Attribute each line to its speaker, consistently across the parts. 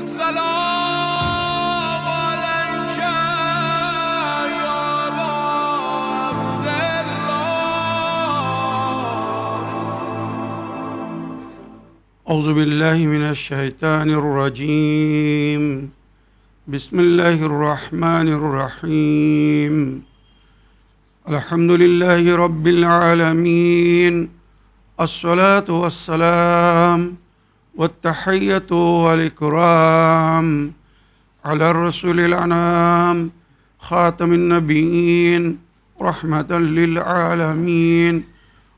Speaker 1: السلام عليك يا أبا عبد الله. أعوذ بالله من الشيطان الرجيم. بسم الله الرحمن الرحيم. الحمد لله رب العالمين. الصلاة والسلام والتحية والإكرام على الرسول الأنام خاتم النبيين رحمة للعالمين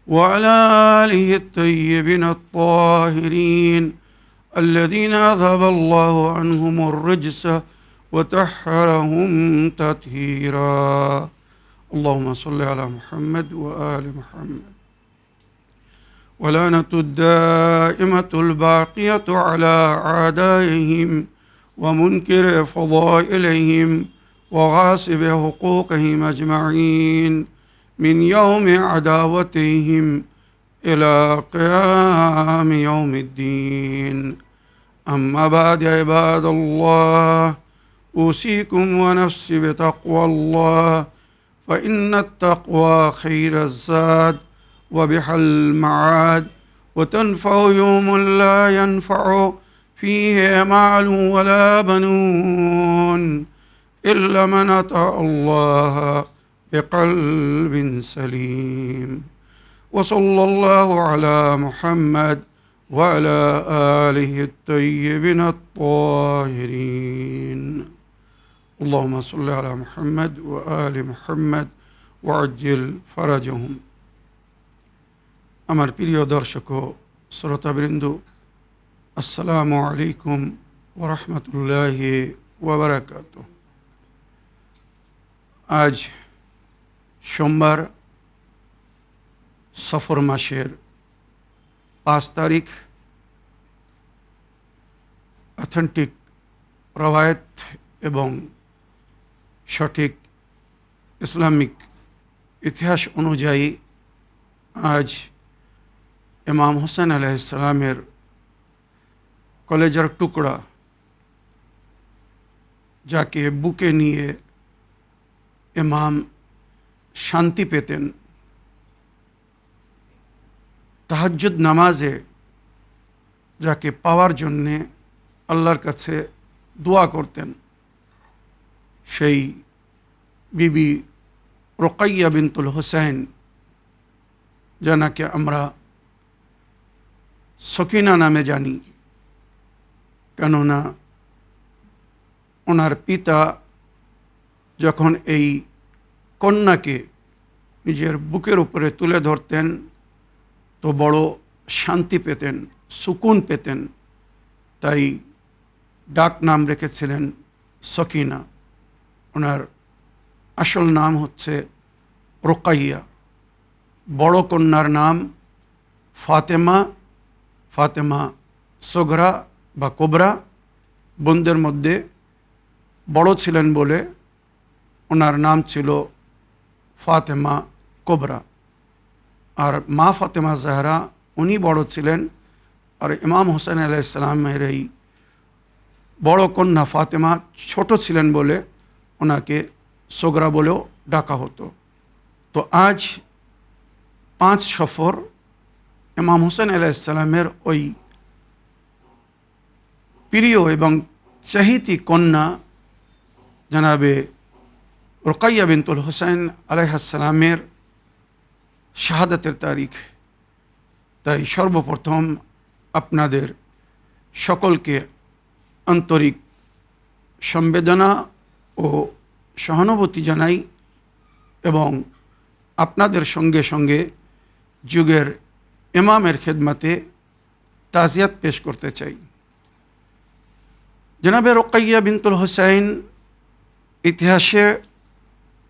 Speaker 1: وعلى آله الطيبين الطاهرين الذين أذهب الله عنهم الرجس وطهرهم تطهيرا. اللهم صل على محمد وآل محمد. ولعنة الدائمة الباقية على أعدائهم ومنكر فضائلهم وغاصب حقوقهم أجمعين من يوم عداوتهم إلى قيام يوم الدين. أما بعد عباد الله، أوصيكم ونفسي بتقوى الله، فإن التقوى خير الزاد وبها المعاد، وتنفع يوم لا ينفع فيه مال ولا بنون إلا من أطاع الله بقلب سليم. وصلى الله على محمد وعلى آله الطيبين الطاهرين. اللهم صل على محمد وآل محمد وعجل فرجهم. আমার প্রিয় দর্শক ও শ্রোতাবৃন্দ, আসসালামু আলাইকুম ওয়া রাহমাতুল্লাহি ওয়া বারাকাতুহু। আজ সোমবার সফর মাসের 5 তারিখ। অথেন্টিক রওয়ায়াত এবং সঠিক ইসলামিক ইতিহাস অনুযায়ী আজ ইমাম হোসেন আলাইহিস সালামের কলেজার টুকরা, যাকে বুকে নিয়ে ইমাম শান্তি পেতেন, তাহাজ্জুদ নামাজে যাকে পাওয়ার জন্যে আল্লাহর কাছে দোয়া করতেন, সেই বিবি রোকাইয়া বিনতুল হোসেন, যাকে আমরা সকিনা নামে জানি, কেননা ওনার পিতা যখন এই কন্যাকে নিজের বুকের উপরে তুলে ধরতেন তো বড় শান্তি পেতেন, সুকুন পেতেন, তাই ডাক নাম রেখেছিলেন সকিনা। ওনার আসল নাম হচ্ছে রোকাইয়া। বড় কন্যার নাম ফাতেমা, ফাতেমা সোগরা বা কোবরা। বোনদের মধ্যে বড় ছিলেন বলে ওনার নাম ছিল ফাতেমা কোবরা। আর মা ফাতেমা জাহরা, উনি বড় ছিলেন। আর ইমাম হোসেন আলাইহিস সালামের এই বড় কন্যা ফাতেমা ছোট ছিলেন বলে ওনাকে সোগরা বলেও ডাকা হতো। তো আজ 5 সফর ইমাম হোসেন আলাইহিস সালামের ওই প্রিয় এবং চাহিতি কন্যা জনাবে রোকাইয়া বিনতুল হোসেন আলাইহিস সালামের শাহাদাতের তারিখ। তাই সর্বপ্রথম আপনাদের সকলকে আন্তরিক সম্বেদনা ও সহানুভূতি জানাই এবং আপনাদের সঙ্গে সঙ্গে যুগের ইমামের খেদমতে তাজিয়াত পেশ করতে চাই। জনাবে রোকাইয়া বিনতুল হোসেন, ইতিহাসে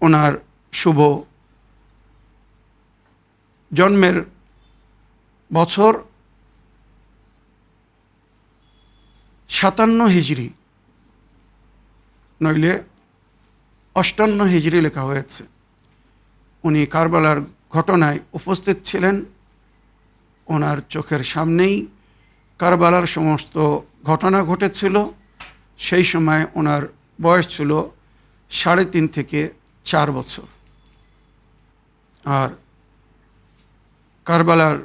Speaker 1: ওনার শুভ জন্মের বছর 57 হিজরি, নইলে 58 হিজরি লেখা হয়েছে। উনি কারবালার ঘটনায় উপস্থিত ছিলেন। ওনার চোখের সামনেই কারবালার সমস্ত ঘটনা ঘটেছিল সেই সময় ওনার বয়স ছিল 3.5 থেকে 4 বছর। আর কারবালার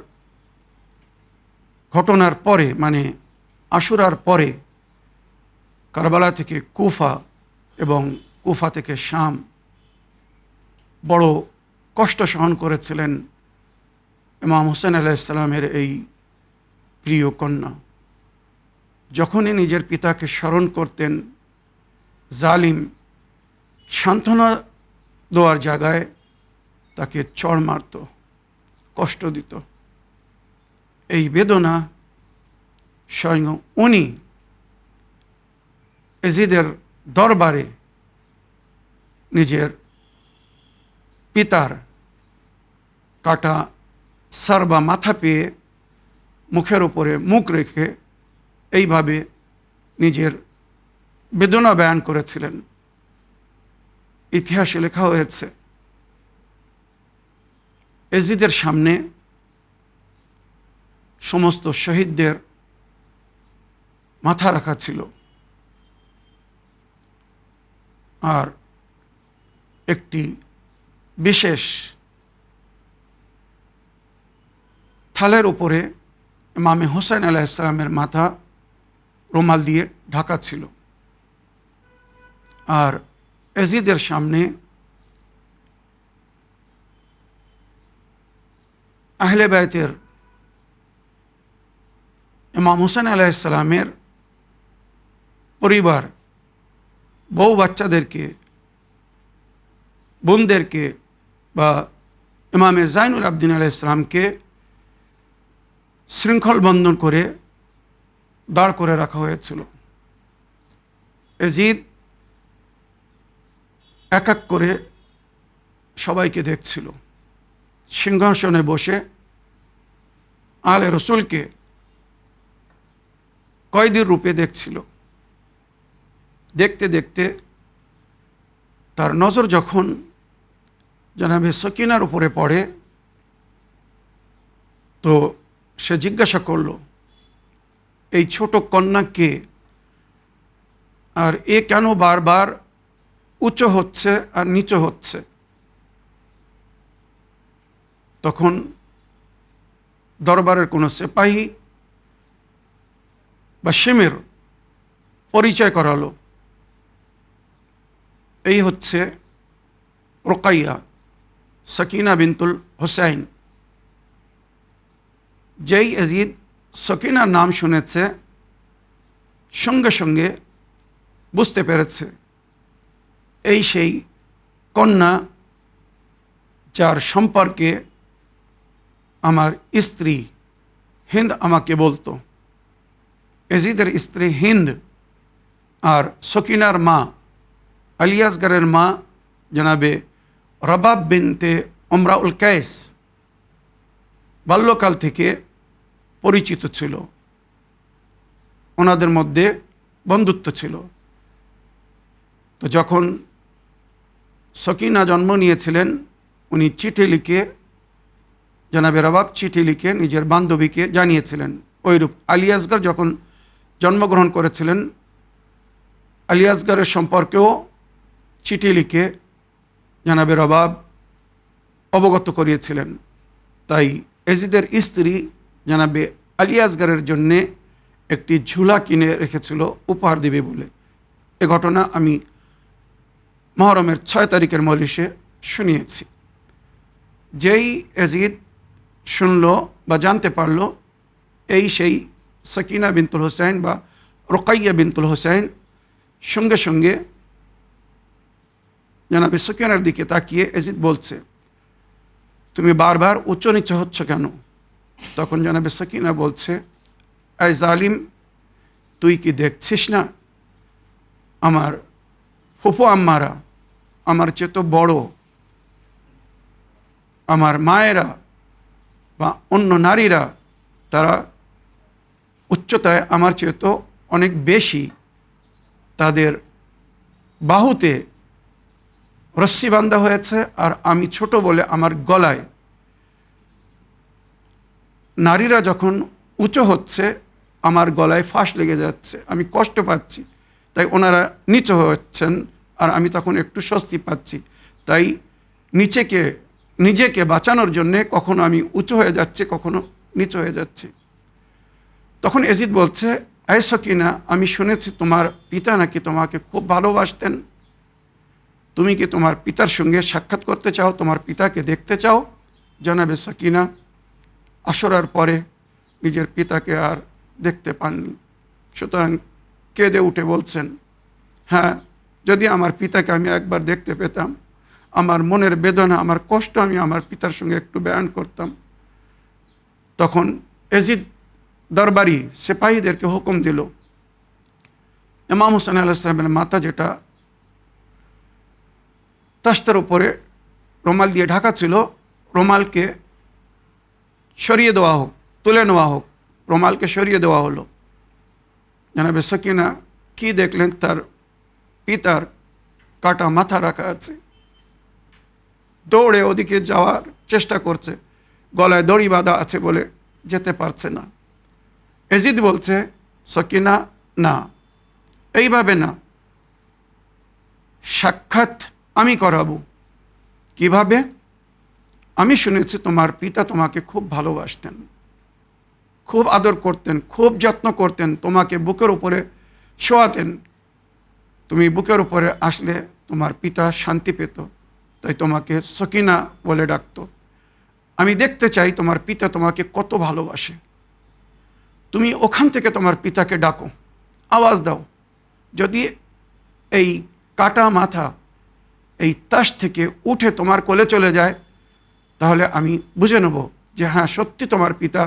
Speaker 1: ঘটনার পরে, মানে আশুরার পরে, কারবালা থেকে কুফা এবং কুফা থেকে শাম বড় কষ্ট সহন করেছিলেন ইমাম হোসেন আলাইহিস সালামের এই প্রিয় কন্যা। যখনই নিজের পিতাকে স্মরণ করতেন, জালিম সান্ত্বনা দেওয়ার জায়গায় তাকে চড় মারত, কষ্ট দিত। এই বেদনা স্বয়ং উনি এজিদের দরবারে নিজের পিতার কাটা সার বা মাথা পেয়ে মুখের উপরে মুখ রেখে এইভাবে নিজের বেদনা বয়ান করেছিলেন। ইতিহাসে লেখা হয়েছে এজিদের সামনে সমস্ত শহীদদের মাথা রাখা ছিল, আর একটি বিশেষ থালের উপরে ইমামে হোসেন আলাইহিস সালামের মাথা রুমাল দিয়ে ঢাকা ছিল। আর এজিদের সামনে আহলে বাইতের ইমাম হোসেন আলাইহিস সালামের পরিবার, বউ বাচ্চাদেরকে, বোনদেরকে বা ইমামে জাইনুল আবদিন আলাইহিস সালামকে শৃঙ্খল বন্ধন করে দাঁড় করে রাখা হয়েছিল। এজিদ এক এক করে সবাইকে দেখছিল, সিংহাসনে বসে আলে রসুলকে কয়েদির রূপে দেখছিল। দেখতে দেখতে তার নজর যখন জনাবে সকিনার উপরে পড়ে, তো সে জিজ্ঞাসা করল, এই ছোট কন্যা কে, আর এ কেন বারবার উচ্চ হচ্ছে আর নিচু হচ্ছে? তখন দরবারের কোনো সিপাহী বা শিমের পরিচয় করালো, এই হচ্ছে রোকাইয়া সকিনা বিনতুল হুসাইন। যেই এজিদ সকিনার নাম শুনেছে, সঙ্গে সঙ্গে বুঝতে পেরেছে এই সেই কন্যা যার সম্পর্কে আমার স্ত্রী হিন্দ আমাকে বলতো। এজিদের স্ত্রী হিন্দ আর সকিনার মা আলী আসগরের মা জনাবে রবাব বিনতে উমরাউল কায়েস বাল্যকাল থেকে পরিচিত ছিল, ওনাদের মধ্যে বন্ধুত্ব ছিল। তো যখন সকিনা জন্ম নিয়েছিলেন, উনি চিঠি লিখে, জনাবে রবাব চিঠি লিখে নিজের বান্ধবীকে জানিয়েছিলেন। ওইরূপ আলী আসগর যখন জন্মগ্রহণ করেছিলেন, আলী আসগরের সম্পর্কেও চিঠি লিখে জনাবে রবাব অবগত করিয়েছিলেন। তাই এজিদের স্ত্রী জনাবে আলী আসগরের জন্যে একটি ঝুলা কিনে রেখেছিল উপহার দেবে বলে। এ ঘটনা আমি মহরমের 6 তারিখের মজলিসে শুনিয়েছি। যেই এজিদ শুনল বা জানতে পারল এই সেই সকিনা বিনতুল হুসাইন বা রোকাইয়া বিনতুল হুসাইন, সঙ্গে সঙ্গে জনাবে সকিনার দিকে তাকিয়ে এজিদ বলছে, তুমি বারবার উচ্চ নিচ হচ্ছ কেন? তখন জনাবে সকিনা বলছে, এই জালিম, তুই কি দেখছিস না আমার ফুফু আম্মারা আমার চেয়ে তো বড়, আমার মায়েরা বা অন্য নারীরা তারা উচ্চতায় আমার চেয়ে তো অনেক বেশি, তাদের বাহুতে রশ্মি বাঁধা হয়েছে, আর আমি ছোট বলে আমার গলায়। নারীরা যখন উঁচু হচ্ছে আমার গলায় ফাঁস লেগে যাচ্ছে, আমি কষ্ট পাচ্ছি, তাই ওনারা নিচু হচ্ছেন, আর আমি তখন একটু স্বস্তি পাচ্ছি। তাই নিজেকে বাঁচানোর জন্যে কখনো আমি উঁচু হয়ে যাচ্ছি, কখনো নিচু হয়ে যাচ্ছি। তখন এজিদ বলছে, এই সকিনা, আমি শুনেছি তোমার পিতা নাকি তোমাকে খুব ভালোবাসতেন। তুমি কি তোমার পিতার সঙ্গে সাক্ষাৎ করতে চাও, তোমার পিতাকে দেখতে চাও? জনাবে সকিনা আসরার পরে নিজের পিতাকে আর দেখতে পাননি, সুতরাং কেঁদে উঠে বলছেন, হ্যাঁ, যদি আমার পিতাকে আমি একবার দেখতে পেতাম, আমার মনের বেদনা, আমার কষ্ট আমি আমার পিতার সঙ্গে একটু বয়ান করতাম। তখন এজিদ দরবারি সিপাহীদেরকে হুকুম দিল, ইমাম হোসেন আলাইহিস সালামের মাথা যেটা তাস্তার উপরে রুমাল দিয়ে ঢাকা ছিল, রুমালকে সরিয়ে দেওয়া হোক, তুলে নেওয়া হোক। রুমালকে সরিয়ে দেওয়া হলো। জনাবে সকিনা কি দেখলেন, তার পিতার কাটা মাথা রাখা আছে। দৌড়ে ওদিকে যাওয়ার চেষ্টা করছে, গলায় দড়ি বাঁধা আছে বলে যেতে পারছে না। এজিদ বলছে, সকিনা না, এইভাবে না, সাক্ষাৎ আমি করাবো। কিভাবে? আমি শুনেছি তোমার পিতা তোমাকে খুব ভালোবাসতেন, খুব আদর করতেন, খুব যত্ন করতেন, তোমাকে বুকের উপরে শোয়াতেন। তুমি বুকের উপরে আসলে তোমার পিতা শান্তি পেত, তাই তোমাকে সকিনা বলে ডাকতো। আমি দেখতে চাই তোমার পিতা তোমাকে কত ভালোবাসে। তুমি ওখান থেকে তোমার পিতাকে ডাকো, আওয়াজ দাও। যদি এই কাটা মাথা এই তাস থেকে উঠে তোমার কোলে চলে যায়, তাহলে আমি বুঝে নেব যে হ্যাঁ, সত্যি তোমার পিতা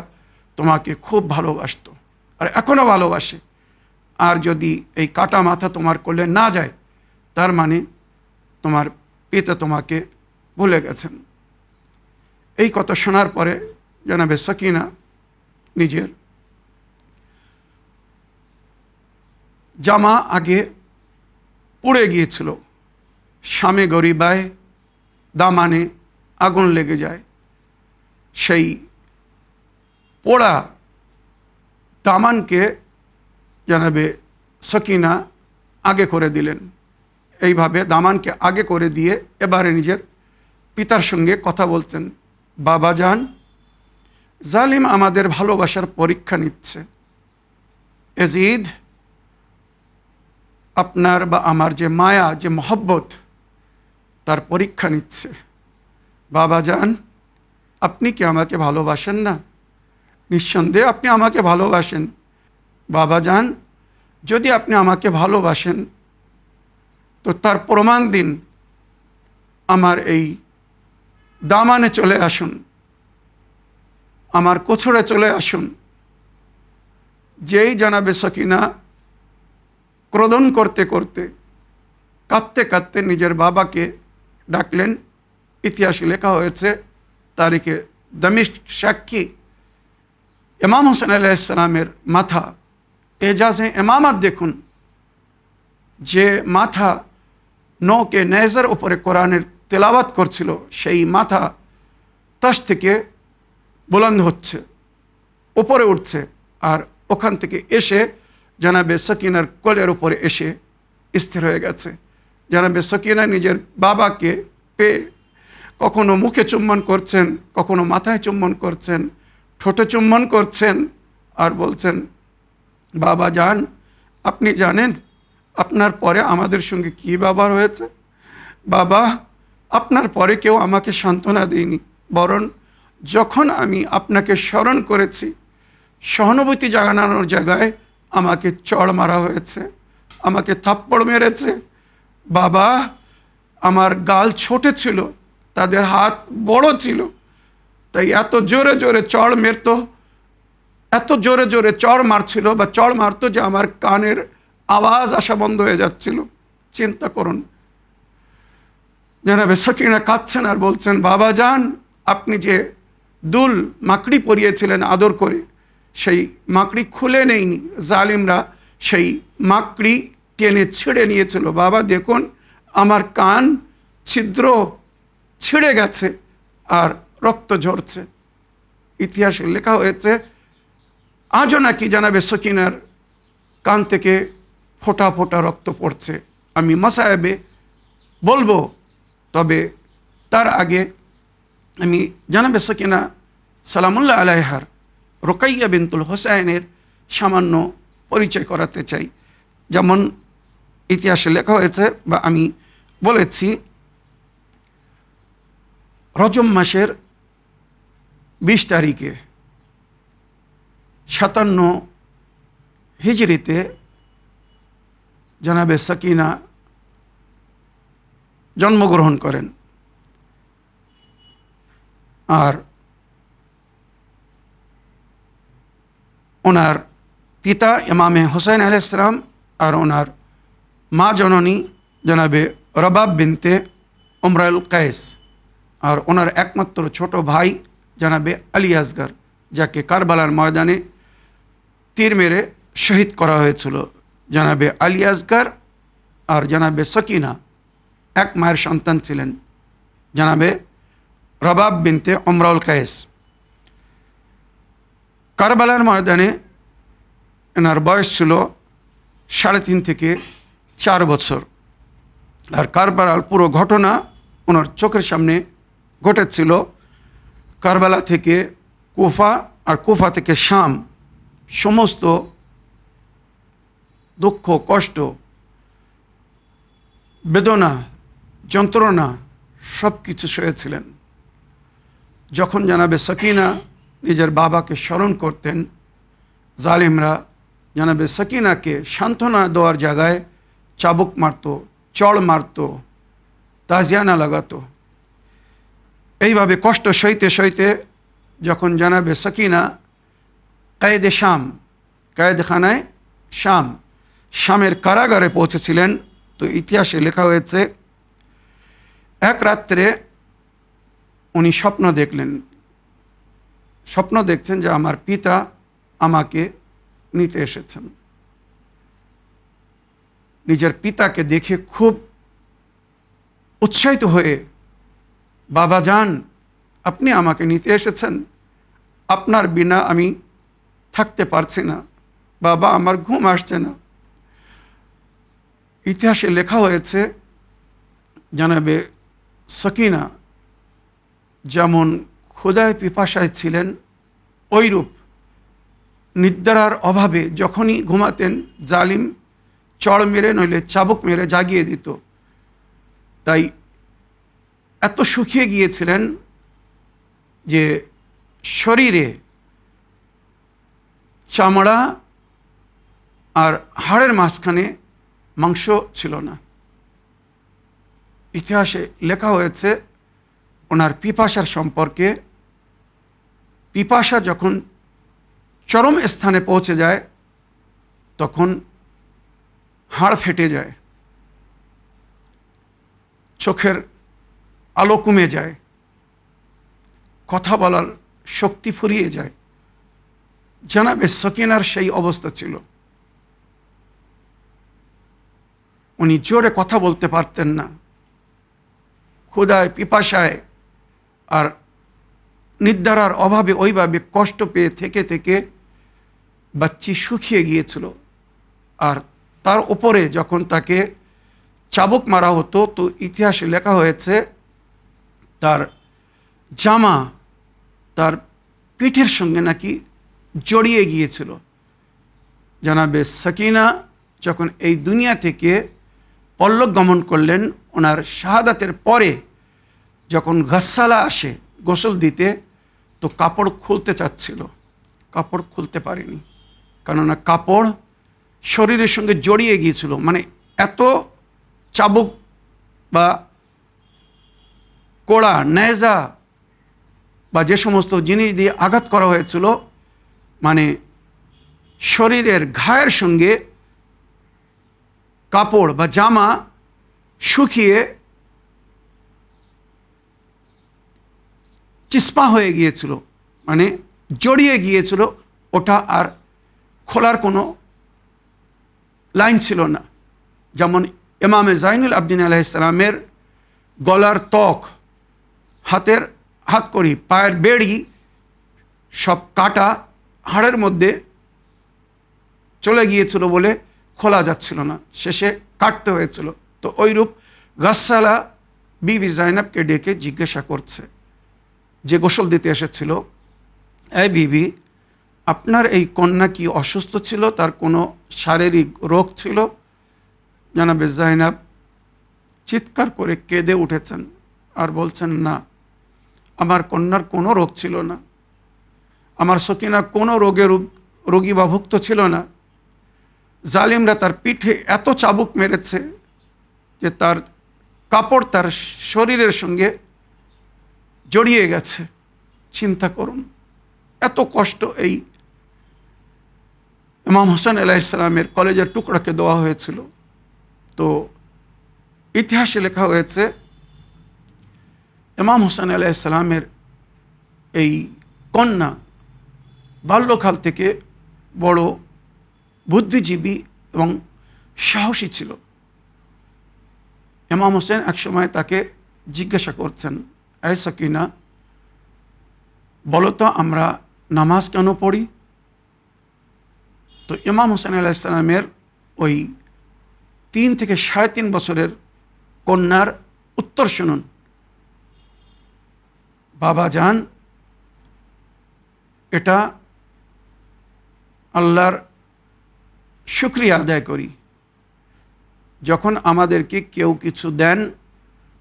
Speaker 1: তোমাকে খুব ভালোবাসতো আর এখনও ভালোবাসে। আর যদি এই কাটা মাথা তোমার কোলে না যায়, তার মানে তোমার পিতা তোমাকে ভুলে গেছেন। এই কথা শোনার পরে জনাবে সকিনা নিজের জামা আগে পুড়ে গিয়েছিল, শামে গরিবায় দামানে আগুন লেগে যায়। সেই পোড়া দামানকে জনাবে সকিনা আগে করে দিলেন। এইভাবে দামানকে আগে করে দিয়ে এবারে নিজের পিতার সঙ্গে কথা বলছেন, বাবা যান, জালিম আমাদের ভালোবাসার পরীক্ষা নিচ্ছে। এজিদ, আপনার বা আমার যে মায়া, যে মহব্বত, তার পরীক্ষা নিচ্ছে। বাবা যান, আপনি কি আমাকে ভালোবাসেন না? নিঃসন্দেহে আপনি আমাকে ভালোবাসেন। বাবা যান, যদি আপনি আমাকে ভালোবাসেন তো তার প্রমাণ দিন, আমার এই দামানে চলে আসুন, আমার কোছড়ে চলে আসুন। যেই জনাবে সকিনা ক্রোধন করতে করতে, কাঁদতে কাঁদতে নিজের বাবাকে ডাকলেন। ইতিহাসে লেখা হয়েছে, তারিখে দামিশক সাক্ষী, ইমাম হোসেন আলাইহিস সালামের মাথা, এজাজে ইমামত দেখুন, যে মাথা নৌকে নেজার উপরে কোরআনের তেলাওয়াত করছিল, সেই মাথা তাস থেকে বুলন্দ হচ্ছে, উপরে উঠছে, আর ওখান থেকে এসে জনাবে সকিনার কোলের উপরে এসে স্থির হয়ে গেছে। জনাবে সকিনা নিজের বাবাকে পেয়ে কখনো মুখে চুম্বন করছেন, কখনো মাথায় চুম্বন করছেন, ঠোঁটে চুম্বন করছেন, আর বলছেন, বাবা যান, আপনি জানেন আপনার পরে আমাদের সঙ্গে কী ব্যবহার হয়েছে? বাবা, আপনার পরে কেউ আমাকে সান্ত্বনা দেয়নি, বরং যখন আমি আপনাকে স্মরণ করেছি, সহানুভূতি জাগানোর জায়গায় আমাকে চড় মারা হয়েছে, আমাকে থাপ্পড় মেরেছে। বাবা, আমার গাল ছোট ছিল, তাদের হাত বড় ছিল, তাই এত জোরে জোরে চড় মারত, এত জোরে জোরে চড় মারছিল বা চড় মারতো যে আমার কানের আওয়াজ আসা বন্ধ হয়ে যাচ্ছিল। চিন্তা করুন। জনাবে সকিনা কাঁদছেন আর বলছেন, বাবা যান, আপনি যে দুল মাকড়ি পরিয়েছিলেন আদর করে, সেই মাকড়ি খুলে নেয়নি, জালিমরা সেই মাকড়ি টেনে ছিঁড়ে নিয়েছিল। বাবা দেখুন, আমার কান ছিদ্র ছিঁড়ে গেছে আর রক্ত ঝরছে। ইতিহাসে লেখা হয়েছে, আজও নাকি জানাবে সকিনার কান থেকে ফোঁটা ফোঁটা রক্ত পড়ছে। আমি মাসায়েবে বলবো, তবে তার আগে আমি জানাবে সকিনা সালামুল্লাহ আলাইহার রোকাইয়া বিনতুল হোসাইনের সামান্য পরিচয় করাতে চাই। যেমন ইতিহাসে লেখা হয়েছে বা আমি বলেছি, রজব মাসের 20 তারিখে 57 হিজরিতে জনাবে সকিনা জন্মগ্রহণ করেন। আর ওনার পিতা ইমামে হোসেন আলাইহিস সালাম আর ওনার মা জননী জনাবে রবাব বিনতে উমরাউল কায়েস, আর ওনার একমাত্র ছোট ভাই জনাবে আলী আসগর, যাকে কারবালার ময়দানে তীর মেরে শহীদ করা হয়েছিল। জনাবে আলী আসগর আর জনাবে সকিনা এক মায়ের সন্তান ছিলেন, জনাবে রবাব বিনতে উমরাউল কায়েস। কারবালার ময়দানে এনার বয়স ছিল 3.5 থেকে 4 বছর। আর কারবালার পুরো ঘটনা ওনার চোখের সামনে ঘটেছিল। কারবালা থেকে কুফা আর কুফা থেকে শাম সমস্ত দুঃখ, কষ্ট, বেদনা, যন্ত্রণা সব কিছু সয়েছিলেন। যখন জানাবে সকিনা নিজের বাবাকে স্মরণ করতেন, জালিমরা জানাবে সকিনাকে সান্ত্বনা দেওয়ার জায়গায় চাবুক মারত, চড় মারত, তাজিয়ানা লাগাতো। এইভাবে কষ্ট সইতে সইতে যখন জানাবে সকিনা কায়েদে শাম, কায়েদখানায় শাম, শামের কারাগারে পৌঁছেছিলেন, তো ইতিহাসে লেখা হয়েছে এক রাত্রে উনি স্বপ্ন দেখলেন। স্বপ্ন দেখছেন যে আমার পিতা আমাকে নিতে এসেছেন। নিজের পিতাকে দেখে খুব উৎসাহিত হয়ে, বাবা যান, আপনি আমাকে নিতে এসেছেন, আপনার বিনা আমি থাকতে পারছি না, বাবা আমার ঘুম আসছে না। ইতিহাসে লেখা হয়েছে জানাবে সকিনা যেমন ক্ষুধায় পিপাসায় ছিলেন, ওইরূপ নিদ্রার অভাবে যখনই ঘুমাতেন জালিম চড় মেরে নইলে চাবুক মেরে জাগিয়ে দিত। তাই এত শুকিয়ে গিয়েছিলেন যে শরীরে চামড়া আর হাড়ের মাঝখানে মাংস ছিল না। ইতিহাসে লেখা হয়েছে ওনার পিপাসার সম্পর্কে, পিপাসা যখন চরম স্থানে পৌঁছে যায় তখন হাড় ফেটে যায়, চোখের আলো কমে যায়, কথা বলার শক্তি ফুরিয়ে যায়। জানাবে সকিনার সেই অবস্থা ছিল। উনি জোরে কথা বলতে পারতেন না, ক্ষুধায় পিপাসায় আর নিদ্রার অভাবে ওইভাবে কষ্ট পেয়ে থেকে থেকে বাচ্চি শুকিয়ে গিয়েছিল। আর তার উপরে যখন তাকে চাবুক মারা হতো, তো ইতিহাসে লেখা হয়েছে তার জামা তার পিঠের সঙ্গে নাকি জড়িয়ে গিয়েছিল। জানাবে সকিনা যখন এই দুনিয়া থেকে পরলোক গমন করলেন, ওনার শাহাদাতের পরে যখন গাসসালা আসে গোসল দিতে, তো কাপড় খুলতে চাচ্ছিল, কাপড় খুলতে পারেনি, কেননা কাপড় শরীরের সঙ্গে জড়িয়ে গিয়েছিল। মানে এত চাবুক বা কোড়া, নেজা বা যে সমস্ত জিনিস দিয়ে আঘাত করা হয়েছিল, মানে শরীরের ঘায়ের সঙ্গে কাপড় বা জামা শুকিয়ে চিস্পা হয়ে গিয়েছিল, মানে জড়িয়ে গিয়েছিল, ওটা আর খোলার কোনো লাইন ছিল না। যেমন ইমামে জাইনুল আবদিন আলাইহিস সালামের গলার ত্বক, হাতের হাতকড়ি, পায়ের বেড়ি সব কাটা হাড়ের মধ্যে চলে গিয়েছিল বলে খোলা যাচ্ছিল না, শেষে কাটতে হয়েছিল। তো ওইরূপ গাসসালা বিবি জাইনাবকে ডেকে জিজ্ঞাসা করছে, যে গোসল দিতে এসেছিল, এই বিবি, আপনার এই কন্যা কি অসুস্থ ছিল, তার কোনো শারীরিক রোগ ছিল? জনাবে জাইনাব চিৎকার করে কেঁদে উঠেছেন আর বলছেন, না, আমার কন্যার কোনো রোগ ছিল না, আমার সকিনা কোনো রোগী বা ভুক্ত ছিল না। জালিমরা তার পিঠে এত চাবুক মেরেছে যে তার কাপড় তার শরীরের সঙ্গে জড়িয়ে গেছে। চিন্তা করুন, এত কষ্ট এই ইমাম হোসেন আলাইহিস সালামের কলেজের টুকরাকে দেওয়া হয়েছিল। তো ইতিহাসে লেখা হয়েছে, ইমাম হোসেন আলাইহিস সালামের এই কন্যা বাল্যকাল থেকে বড় বুদ্ধিজীবী এবং সাহসী ছিল। ইমাম হোসেন একসময় তাকে জিজ্ঞাসা করছেন, এই সাকিনা, বলো তো আমরা নামাজ কেন পড়ি? তো ইমাম হোসেন আলাইহিস সালামের ওই 3 থেকে 3.5 বছরের কন্যার উত্তর শুনুন। বাবা যান, এটা আল্লাহর শুকরিয়া আদায় করি, যখন আমাদেরকে কেউ কিছু দেন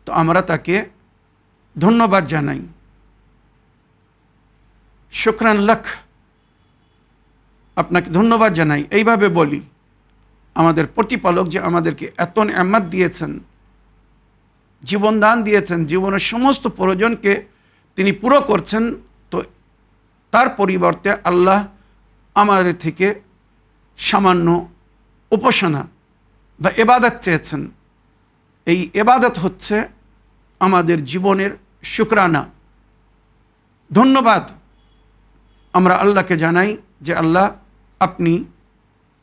Speaker 1: তো আমরা তাকে ধন্যবাদ জানাই। শুকরান লাক, আপনাকে ধন্যবাদ জানাই, এইভাবে বলি। আমাদের প্রতিপালক যে আমাদেরকে এত নেয়ামত দিয়েছেন, জীবনদান দিয়েছেন, জীবনের সমস্ত প্রয়োজনকে তিনি পুরো করছেন, তো তার পরিবর্তে আল্লাহ আমাদের থেকে সামান্য উপাসনা বা ইবাদত চেয়েছেন। এই ইবাদত হচ্ছে আমাদের জীবনের শুকরানা, ধন্যবাদ আমরা আল্লাহকে জানাই যে আল্লাহ, আপনি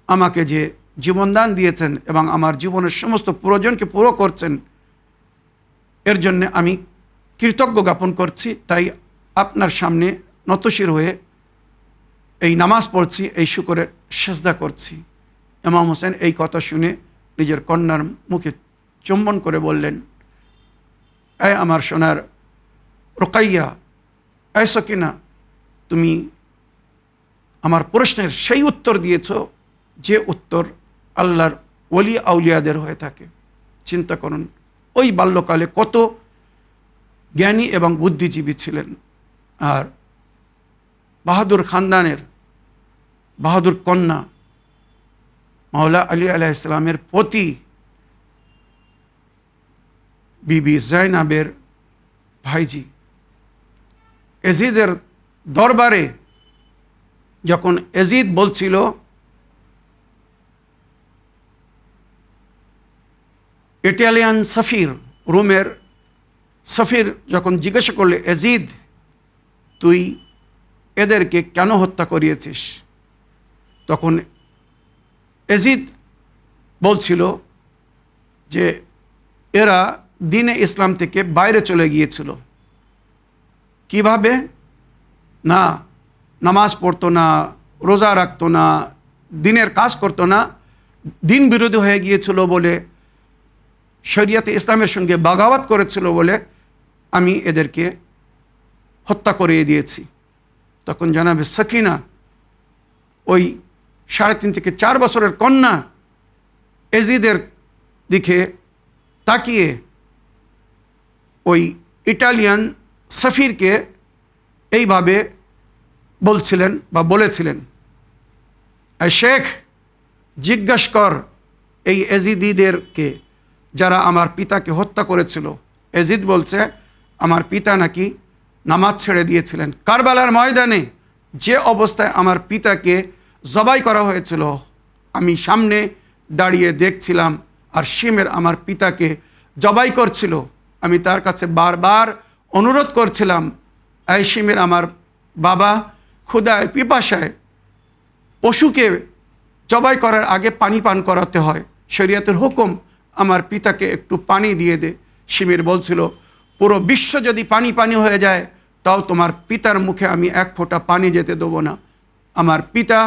Speaker 1: আমাকে যে জীবনদান দিয়েছেন এবং আমার জীবনের সমস্ত প্রয়োজনকে পুরো করছেন, এর জন্য আমি কৃতজ্ঞ জ্ঞাপন করছি। তাই আপনার সামনে নতশির হয়ে এই নামাজ পড়ছি, এই শুকরের সেজদা করছি। ইমাম হোসেন এই কথা শুনে নিজের কন্যার মুখে চুম্বন করে বললেন, এ আমার সোনার রোকাইয়া, এ সকিনা, তুমি আমার প্রশ্নের সেই উত্তর দিয়েছ যে উত্তর আল্লাহর ওলি আউলিয়াদের হয়ে থাকে। চিন্তা করুন, ওই বাল্যকালে কত জ্ঞানী এবং বুদ্ধিজীবী ছিলেন। আর বাহাদুর খানদানের বাহাদুর কন্যা মাওলা আলী আলাইহিস সালামের পতি বিবি জাইনাবের ভাইজি এজিদের দরবারে যখন এজিদ বলছিল, ইটালিয়ান সফির, রোমের সফির যখন জিজ্ঞাসা করলে, এজিদ, তুই এদেরকে কেন হত্যা করিয়েছিস? তখন এজিদ বলছিল যে এরা দ্বীনে ইসলাম থেকে বাইরে চলে গিয়েছিল। কিভাবে? না নামাজ পড়তো না, রোজা রাখতো না, দিনের কাজ করতো না, দিন বিরোধী হয়ে গিয়েছিল বলে, শরিয়াতে ইসলামের সঙ্গে বাগাওয়াত করেছিল বলে আমি এদেরকে হত্যা করিয়ে দিয়েছি। তখন জানাবে সাকিনা, ওই 3.5 থেকে 4 বছরের কন্যা এজিদের দিকে তাকিয়ে ওই ইটালিয়ান সফিরকে এইভাবে বলছিলেন বা বলেছিলেন, শেখ, জিজ্ঞাসা কর এই এজিদিদেরকে যারা আমার পিতাকে হত্যা করেছিল। এজিদ বলছে, আমার পিতা নাকি নামাজ ছেড়ে দিয়েছিলেন। কারবালার ময়দানে যে অবস্থায় আমার পিতাকে জবাই করা হয়েছিল, আমি সামনে দাঁড়িয়ে দেখছিলাম, আর শিমের আমার পিতাকে জবাই করছিল। আমি তার কাছে বারবার অনুরোধ করছিলাম, এই শিমের আমার বাবা, ক্ষুধায় পিপাসায় পশুকে জবাই করার আগে পানি পান করাতে হয়, শরীয়তের হুকুম, আমার পিতাকে একটু পানি দিয়ে দে। শিমির বলছিল, পুরো বিশ্ব যদি পানি পানি হয়ে যায় তাও তোমার পিতার মুখে আমি 1 ফোঁটা পানি যেতে দেবো না। আমার পিতা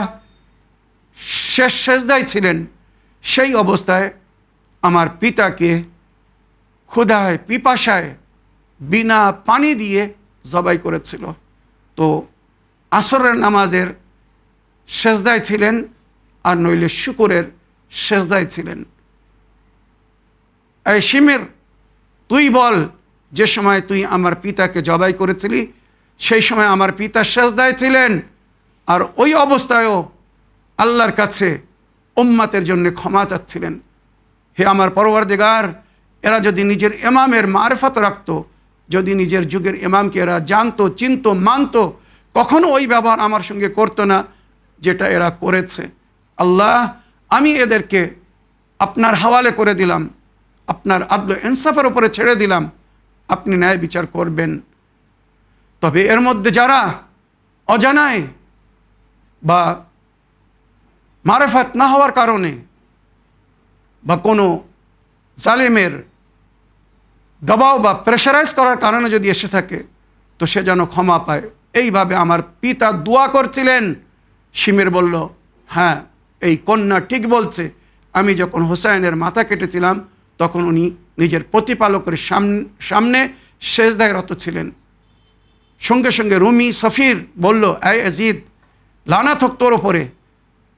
Speaker 1: শেষ সেজদায় ছিলেন, সেই অবস্থায় আমার পিতাকে ক্ষুধায় পিপাসায় বিনা পানি দিয়ে জবাই করেছিল। তো আসরের নামাজের সেজদায় ছিলেন, আর নইলে শুকরের সেজদায় ছিলেন। এই শিমির, তুই বল, যে সময় তুই আমার পিতাকে জবাই করেছিলি সেই সময় আমার পিতা সেজদায় ছিলেন, আর ওই অবস্থায়ও আল্লাহর কাছে উম্মতের জন্য ক্ষমা চাচ্ছিলেন। হে আমার পরওয়ারদিগার, এরা যদি নিজের ইমামের মারফত রাখত, যদি নিজের যুগের ইমামকে এরা জানতো, চিনতো, মানতো, কখনো ওই ব্যবহার আমার সঙ্গে করতো না যেটা এরা করেছে। আল্লাহ, আমি এদেরকে আপনার হাওয়ালে করে দিলাম, আপনার আদল ইনসাফের উপরে ছেড়ে দিলাম, আপনি ন্যায় বিচার করবেন। তবে এর মধ্যে যারা অজানায় বা মারেফাত না হওয়ার কারণে বা কোনো জালিমের দবাও বা প্রেশারাইজ করার কারণে যদি এসে থাকে, তো সে যেন ক্ষমা পায়। এইভাবে আমার পিতা দোয়া করছিলেন। শিমির বলল, হ্যাঁ, এই কন্যা ঠিক বলছে। আমি যখন হোসাইনের মাথা কেটেছিলাম তখন উনি নিজের প্রতিপালকের সামনে সেজদায় রত ছিলেন। সঙ্গে সঙ্গে রুমি সফির বলল, এই ইয়াজিদ, লানাত হোক তোর ওপরে,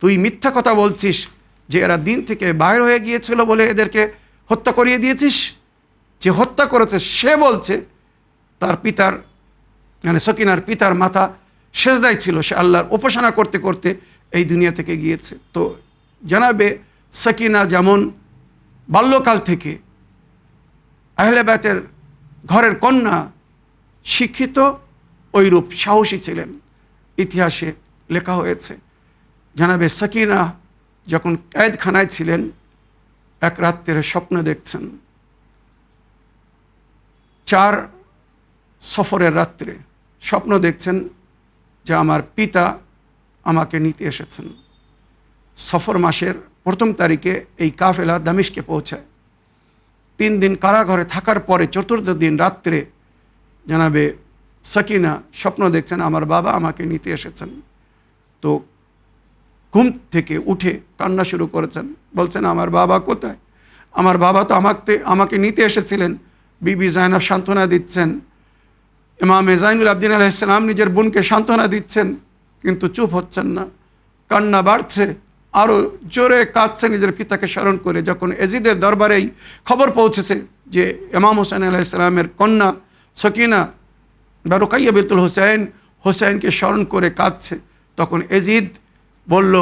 Speaker 1: তুই মিথ্যা কথা বলছিস যে এরা দিন থেকে বাইর হয়ে গিয়েছিল বলে এদেরকে হত্যা করিয়ে দিয়েছিস। যে হত্যা করেছে সে বলছে তার পিতার, মানে সকিনার পিতার মাথা সেজদায় ছিল, সে আল্লাহর উপাসনা করতে করতে এই দুনিয়া থেকে গিয়েছে। তো জানাবে সকিনা যেমন বাল্যকাল থেকে আহলে বাইতের ঘরের কন্যা, শিক্ষিত, ওইরূপ সাহসী ছিলেন, ইতিহাসে লেখা হয়েছে। জানাবে সকিনা যখন কয়েদখানায় ছিলেন, এক রাত্রে স্বপ্ন দেখছেন। 4 সফরের রাত্রে স্বপ্ন দেখছেন যে আমার পিতা আমাকে নিতে এসেছেন। সফর মাসের 1ম তারিখে এই কাফেলা দামিশকে পৌঁছায়। 3 দিন কারাঘরে থাকার পরে 4র্থ দিন রাত্রে জানাবে সকিনা স্বপ্ন দেখছেন আমার বাবা আমাকে নিতে এসেছেন। তো ঘুম থেকে উঠে কান্না শুরু করেছেন, বলছেন আমার বাবা কোথায়? আমার বাবা তো আমাকে নিতে এসেছিলেন। বিবি জাইনাব সান্ত্বনা দিচ্ছেন, ইমামে জাইনুল আবদিন আলাইহিস সালাম নিজের বোনকে সান্ত্বনা দিচ্ছেন, কিন্তু চুপ হচ্ছেন না, কান্না বাড়ছে, আরও জোরে কাঁদছে নিজের পিতাকে স্মরণ করে। যখন এজিদের দরবারেই খবর পৌঁছেছে যে ইমাম হোসেন আলাইহিস সালামের কন্যা সকিনা বা রুকাইয়া বিনতুল হোসেনকে স্মরণ করে কাঁদছে, তখন এজিদ বলল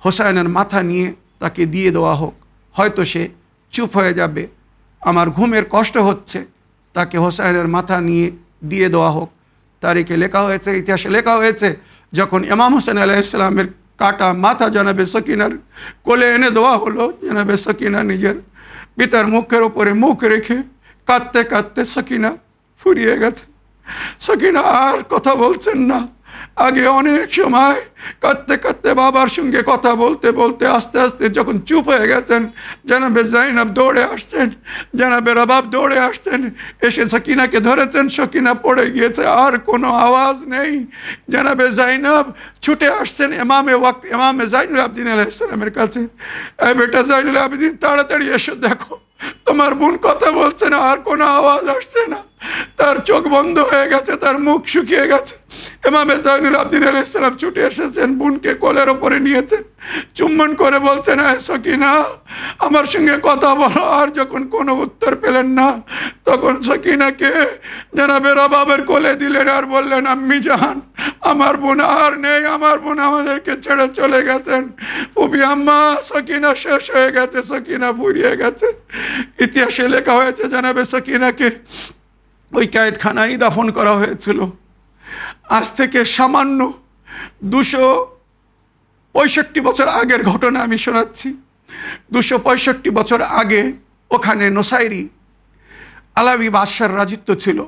Speaker 1: হোসেনের মাথা নিয়ে তাকে দিয়ে দেওয়া হোক, হয়তো সে চুপ হয়ে যাবে। আমার ঘুমের কষ্ট হচ্ছে, তাকে হোসেনের মাথা নিয়ে দিয়ে দেওয়া হোক। তারিখে লেখা হয়েছে, ইতিহাসে লেখা হয়েছে, যখন ইমাম হোসেন আলাইহিস সালামের কাটা মাথা জানাবে সকিনার কোলে এনে দেওয়া হলো, জানাবে সকিনা নিজের পিতার মুখের ওপরে মুখ রেখে কাঁদতে কাঁদতে সকিনা ফুরিয়ে গেছে। সকিনা আর কথা বলছেন না। আগে অনেক সময় কাঁদতে কাঁদতে বাবার সঙ্গে কথা বলতে বলতে আস্তে আস্তে যখন চুপ হয়ে গেছেন, জানাবে জাইনাব দৌড়ে আসছেন, জানাবে রবাব দৌড়ে আসছেন, এসে সকিনাকে ধরেছেন, সকিনা পড়ে গিয়েছে, আর কোনো আওয়াজ নেই। জানাবে জাইনাব ছুটে আসছেন ইমামে জাইনুল আবদিন আলাইহিস সালামের কাছে, এই বেটা জাইনুল আবদিন তাড়াতাড়ি এসো, দেখো তোমার বোন কথা বলছে না, আর কোনো আওয়াজ আসছে না, তার চোখ বন্ধ হয়ে গেছে, তার মুখ শুকিয়ে গেছে। ইমামে জাইনুল আবদিন আলাইহিস সালাম ছুটে এসেছেন, বোনকে কোলের ওপরে নিয়েছেন, চুম্বন করে বলছেন, হ্যাঁ সকিনা আমার সঙ্গে কথা বলো। আর যখন কোনো উত্তর পেলেন না, তখন সকিনাকে জানাবে রবাবের কোলে দিলেন আর বললেন, আম্মি জান আমার বোন আর নেই, আমার বোন আমাদেরকে ছেড়ে চলে গেছেন। ফুপি আম্মা সকিনা শেষ হয়ে গেছে, সকিনা ফুরিয়ে গেছে। ইতিহাসে লেখা হয়েছে জানাবে সকিনাকে ওই কয়েদখানায় দাফন করা হয়েছিল। আজ থেকে সামান্য 265 বছর আগের ঘটনা আমি শোনাচ্ছি। 265 বছর আগে ওখানে নোসাইরি আলাবি বাদশার রাজত্ব ছিল।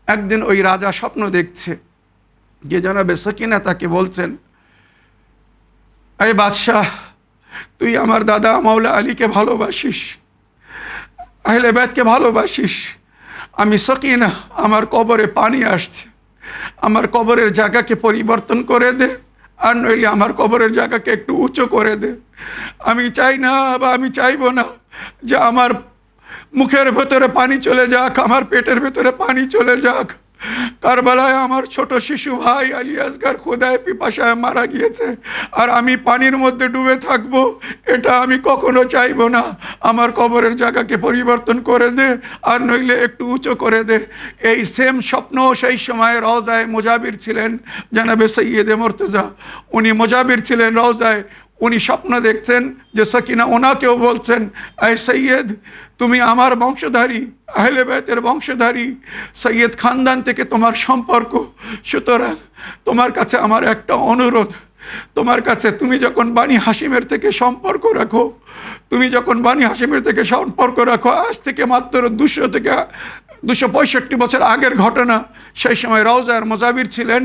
Speaker 1: একদিন ওই রাজা স্বপ্ন দেখছে যে জানাবে সকিনা তাকে বলছেন, এই বাদশাহ তুই আমার দাদা মাওলা আলীকে ভালোবাসিস, আহলে বাইতকে ভালোবাসিস, আমি সকিনা আমার কবরে পানি আসছে, আমার কবরের জায়গাকে পরিবর্তন করে দে, আর নইলে আমার কবরের জায়গাকে একটু উঁচু করে দে। আমি চাই না বা আমি চাইবো না যে আমার মুখের ভেতরে পানি চলে যাক, আমার পেটের ভেতরে পানি চলে যাক। কারবালায় আমার ছোট শিশু ভাই আলী আসগার খোদায় পিপাসায় মারা গিয়েছে, আর আমি পানির মধ্যে ডুবে থাকবো, এটা আমি কখনো চাইবো না। আমার কবরের জায়গাকে পরিবর্তন করে দে, আর নইলে একটু উঁচু করে দে। এই সেম স্বপ্ন সেই সময় রওজায় মুজাবির ছিলেন জানাবে সৈয়দে মুর্তজা। উনি মুজাবির ছিলেন রওজায়। উনি স্বপ্ন দেখছেন যে সকিনা ওনাকেও বলছেন, এই সৈয়দ, তুমি আমার বংশধারী, আহলে বাইতের বংশধারী, সৈয়দ খানদান থেকে তোমার সম্পর্ক, সুতরাং তোমার কাছে আমার একটা অনুরোধ, তোমার কাছে, তুমি যখন বানি হাসিমের থেকে সম্পর্ক রাখো, আজ থেকে মাত্র 265 বছর আগের ঘটনা। সেই সময় রওজার মুজাবির ছিলেন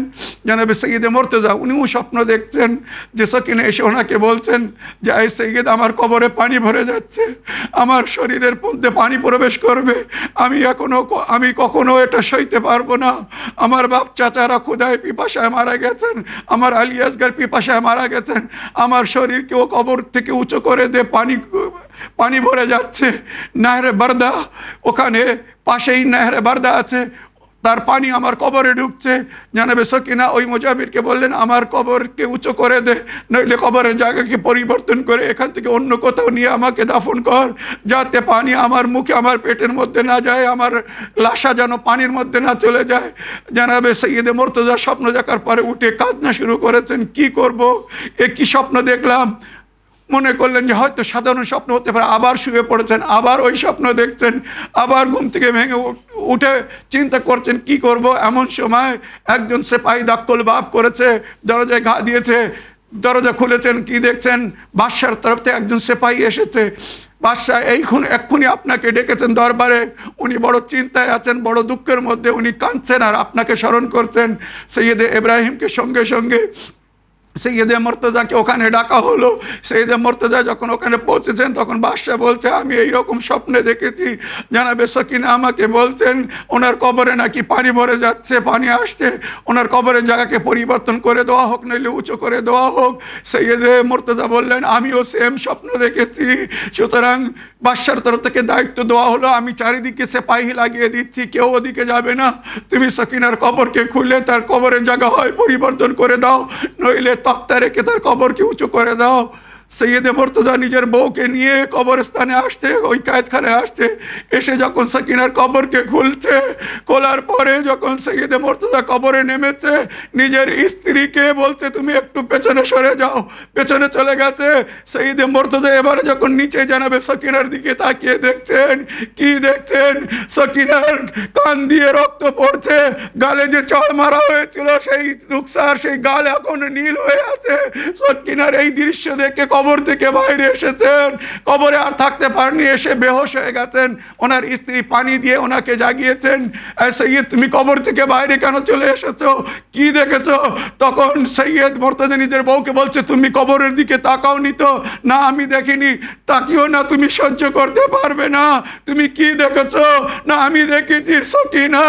Speaker 1: জনাবে সৈয়দে মুর্তজা। উনিও স্বপ্ন দেখছেন যে সকিনা এসে ওনাকে বলছেন যে এই সৈয়দ, আমার কবরে পানি ভরে যাচ্ছে, আমার শরীরের মধ্যে পানি প্রবেশ করবে, আমি কখনো এটা সইতে পারবো না। আমার বাপ চাচারা ক্ষুধায় পিপাসায় মারা গেছেন, আমার আলী আসগার পিপাসায় মারা গেছেন, আমার শরীরকেও কবর থেকে উঁচু করে দে, পানি ভরে যাচ্ছে। নাহরে বারদা, ওখানে পাশেই নাহরে বারদা আছে, তার পানি আমার কবরে ঢুকছে। জানাবে সকিনা ওই মুজাবিরকে বললেন, আমার কবরকে উঁচু করে দে, নইলে কবরের জায়গাকে পরিবর্তন করে এখান থেকে অন্য কোথাও নিয়ে আমাকে দাফন কর, যাতে পানি আমার মুখে, আমার পেটের মধ্যে না যায়, আমার লাশা যেন পানির মধ্যে না চলে যায়। জানাবে সৈয়দে মুর্তজা স্বপ্ন দেখার পরে উঠে কাঁদনা শুরু করেছেন, কি করব, কি স্বপ্ন দেখলাম। মনে করলেন যে হয়তো সাধারণ স্বপ্ন হতে পারে, আবার শুয়ে পড়েছেন, আবার ওই স্বপ্ন দেখছেন, আবার ঘুম থেকে ভেঙে উঠে চিন্তা করছেন কি করব। এমন সময় একজন সেপাহী দাক্কল বাপ করেছে, দরজায় ঘা দিয়েছে, দরজা খুলেছেন, কি দেখছেন, বাদশার তরফ থেকে একজন সেপাহী এসেছে। বাদশাহ এক্ষুনি আপনাকে ডেকেছেন দরবারে। উনি বড় চিন্তায় আছেন, বড় দুঃখের মধ্যে উনি কাঁদছেন আর আপনাকে স্মরণ করছেন। সৈয়দে ইব্রাহিমকে সঙ্গে সঙ্গে সৈয়দে মুর্তজাকে ওখানে ডাকা হলো। সৈয়দে মুর্তজা যখন ওখানে পৌঁছেছেন তখন বাদশাহ বলছে, আমি এইরকম স্বপ্নে দেখেছি, জানাবে সকিনা আমাকে বলছেন ওনার কবরে নাকি পানি ভরে যাচ্ছে, পানি আসছে, ওনার কবরের জায়গাকে পরিবর্তন করে দেওয়া হোক, নইলে উঁচু করে দেওয়া হোক। সৈয়দে মুর্তজা বললেন, আমিও সেম স্বপ্ন দেখেছি, সুতরাং বাদশার তরফ থেকে দায়িত্ব দেওয়া হলো, আমি চারিদিকে সেপাহী লাগিয়ে দিচ্ছি, কেউ ওদিকে যাবে না, তুমি সকিনার কবরকে খুলে তার কবরের জায়গা হয় পরিবর্তন করে দাও, নইলে তক্তা রেখে তার কবরকে উঁচু করে দাও। সৈয়দে মুর্তজা নিজের বউকে নিয়ে কবরস্থানে আসছে, ওই কায়েতখানায় আসছে। এসে যখন সকিনার কবরকে খুলছে, খোলার পরে যখন সৈয়দে মুর্তজা কবরে নেমেছে, নিজের স্ত্রীকে বলছে তুমি একটু পেছনে সরে যাও, পেছনে চলে গেছে। সৈয়দে মুর্তজা এবারে যখন নিচে জানাবে সকিনার দিকে তাকিয়ে দেখছেন, কি দেখছেন, সকিনার কান দিয়ে রক্ত পড়ছে, গালে যে চড় মারা হয়েছিল সেই রুকসার সেই গাল এখন নীল হয়ে আছে। সকিনার এই দৃশ্য দেখে কবর থেকে বাইরে এসেছেন, কবরে আর থাকতে পারেননি, এসে বেহোশ হয়ে গেছেন। ওনার স্ত্রী পানি দিয়ে ওনাকে জাগিয়েছেন, সৈয়দ তুমি কবর থেকে বাইরে কেন চলে এসেছো, কি দেখেছো? তখন সৈয়দ মুর্তজা নিজের বউকে বলছে, তুমি কবরের দিকে তাকাও নি তো? না, আমি দেখিনি। তাকিও না, তুমি সহ্য করতে পারবে না। তুমি কি দেখেছো? না, আমি দেখেছি সকিনা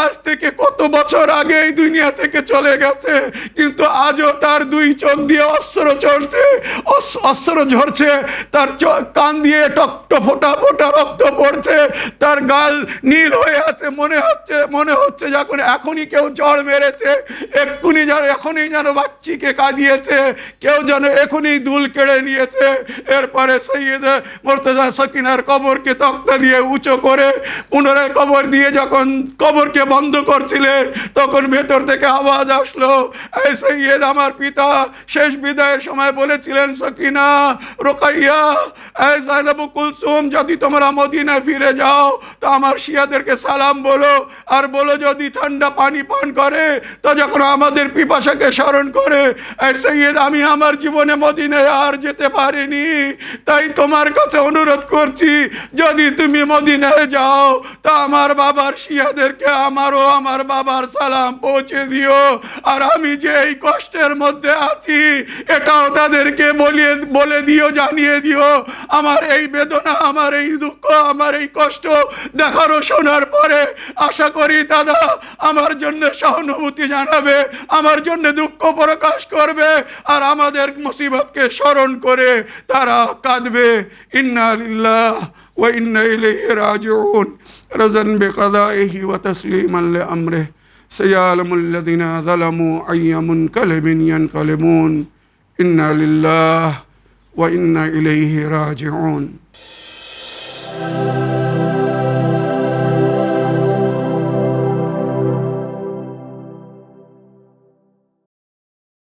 Speaker 1: আজ থেকে কত বছর আগে এই দুনিয়া থেকে চলে গেছে, কিন্তু আজও তার দুই চোখ দিয়ে অস্ত্র ঝরছে, তার কান দিয়ে ফোটা ফোটা রক্ত পড়ছে, তার গাল নীল হয়ে আছে। মনে হচ্ছে যখন এখনই কেউ জ্বর মেরেছে, এখনই যেন বাচ্চিকে কাঁদিয়েছে, কেউ যেন এখনই দুল কেড়ে নিয়েছে। এরপরে সৈয়দে মুর্তজা সকিনার কবরকে তক্তা দিয়ে উঁচু করে পুনরায় কবর দিয়ে যখন কবরকে বন্ধ করছিলেন, তখন ভেতর থেকে আওয়াজ আসলো, এই সৈয়দ, আমার পিতা শেষ বিদায়ের সময় বলেছিলেন, সকিনা, রোকাইয়া, এই জাইনাব কুলসুম, যদি তোমরা মদিনায় ফিরে যাও তো আমার শিয়াদেরকে সালাম বলো, আর বলো যদি ঠান্ডা পানি পান করে তো যখন আমাদের পিপাসাকে স্মরণ করে। এই সৈয়দ, আমি আমার জীবনে মদিনায় আর যেতে পারিনি, তাই তোমার কাছে অনুরোধ করছি, যদি তুমি মদিনায় যাও তা আমার বাবার শিয়াদেরকে আমারও আমার বাবার সালাম পৌঁছে দিও, আর আমি যে এই কষ্টের মধ্যে আছি এটাও তাদেরকে বলি বলে দিও, জানিয়ে দিও আমার এই বেদনা, আমার এই দুঃখ, আমার এই কষ্ট দেখার ও শোনার পরে আশা করি দাদা আমার জন্য সহানুভূতি জানাবে, আমার জন্য দুঃখ প্রকাশ করবে, আর আমাদের মুসিবতকে স্মরণ করে তারা কাঁদবে। ইন্না লিল্লাহ ওয়া ইন্না ইলাইহি রাজিউন। রাযান বিকাদাইহি ওয়া তাসলিমান লিআমরিহি। সায়ালামুল লাযিনা যালামু আইয়া মুনকালিবিন ইয়ানকালিবুন। ইন্না লিল্লাহ ওয়া ইন্না ইলাইহি রাজিউন।